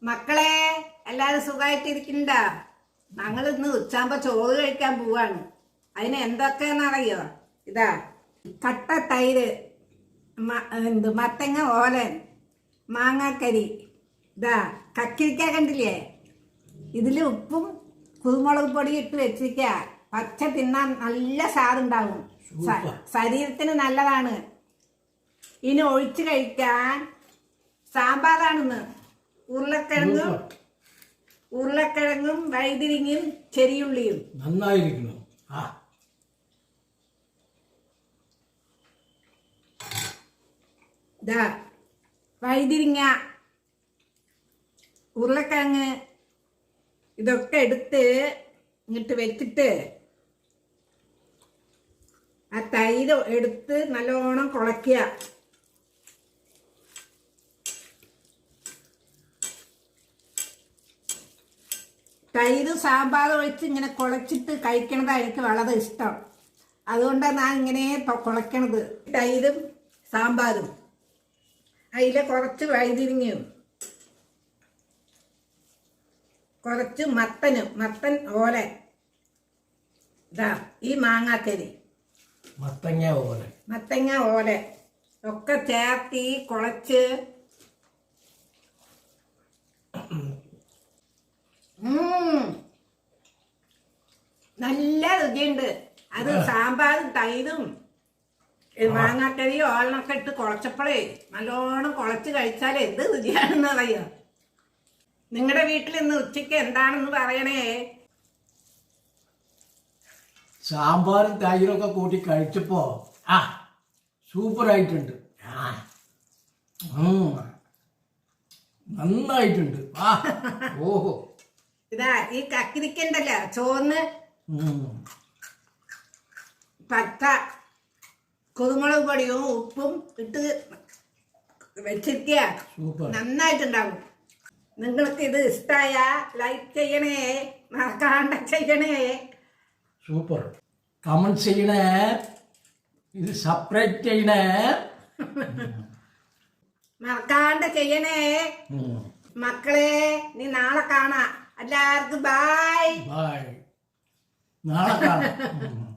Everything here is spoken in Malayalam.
മക്കളെ എല്ലാരും സുഖമായിട്ടിരിക്കണ്ട. ഞങ്ങൾ ഇന്ന് ഉച്ചാകുമ്പോ ചോറ് കഴിക്കാൻ പോവാണ്. അതിന് എന്തൊക്കെയാണെന്നറിയോ? ഇതാ കട്ട തൈര്, മത്തങ്ങ ഓലൻ, മാങ്ങാക്കരി, ഇതാ കക്കിരിക്ക കണ്ടില്ലേ? ഇതിൽ ഉപ്പും കുരുമുളക് പൊടി ഇട്ട് വെച്ചിരിക്ക. പച്ച തിന്നാൻ നല്ല സാറുണ്ടാവും, ശരീരത്തിന് നല്ലതാണ്. ഇനി ഒഴിച്ച് കഴിക്കാൻ സാമ്പാറാണെന്ന്. ഉരുളക്കിഴങ്ങും വഴുതിരിങ്ങയും ചെറിയുള്ളിയും നന്നായിരിക്കുന്നു. ഇതാ വഴുതിരിങ്ങ, ഉരുളക്കിഴങ്ങ് ഇതൊക്കെ എടുത്ത് ഇങ്ങോട്ട് വെച്ചിട്ട് ആ തൈര് എടുത്ത് നല്ലോണം കുഴക്കുക. തൈര് സാമ്പാർ ഒഴിച്ച് ഇങ്ങനെ കുഴച്ചിട്ട് കഴിക്കണതാണ് എനിക്ക് വളരെ ഇഷ്ടം. അതുകൊണ്ടാണ് ഞാൻ ഇങ്ങനെ കുഴക്കണത്. തൈരും സാമ്പാറും, അതിൽ കുറച്ച് വഴുതിരിങ്ങയും, കുറച്ച് മത്തൻ ഓല, ഇതാ ഈ മാങ്ങാക്കരി, മത്തങ്ങ ഓല ഒക്കെ ചേർത്തി കുഴച്ച് നല്ല രുചിയുണ്ട്. അത് സാമ്പാറും തൈരും മാങ്ങാക്കരിയും ഓലനൊക്കെ ഇട്ട് കുഴച്ചപ്പോഴേ നല്ലോണം കുഴച്ച് കഴിച്ചാൽ എന്ത് രുചിയാണെന്ന് അറിയോ? നിങ്ങളുടെ വീട്ടിൽ ഇന്ന് ഉച്ചയ്ക്ക് എന്താണെന്ന് പറയണേ. സാമ്പാറും തൈരൊക്കെ കൂട്ടി കഴിച്ചപ്പോ സൂപ്പറായിട്ടുണ്ട്. നന്നായിട്ടുണ്ട്. ഓഹോ, ഇതാ ഈ കക്കിരിക്കണ്ടല്ലോ ചോന്ന് പച്ച കുരുമുളക് പൊടിയും ഉപ്പും ഇട്ട് വെച്ചിരിക്കുക. നന്നായിട്ടുണ്ടാവും. നിങ്ങൾക്ക് ഇത് ഇഷ്ടമായ ലൈക്ക് ചെയ്യണേ, മറക്കാണ്ട് ചെയ്യണേ. സൂപ്പർ. കമന്റ് ചെയ്യണേ, ഇത് സബ്സ്ക്രൈബ് ചെയ്യണേ, മറക്കാണ്ട് ചെയ്യണേ. മക്കളെ നീ നാളെ കാണാം. എല്ലാവർക്കും ബൈ. നാളെ കാണാം.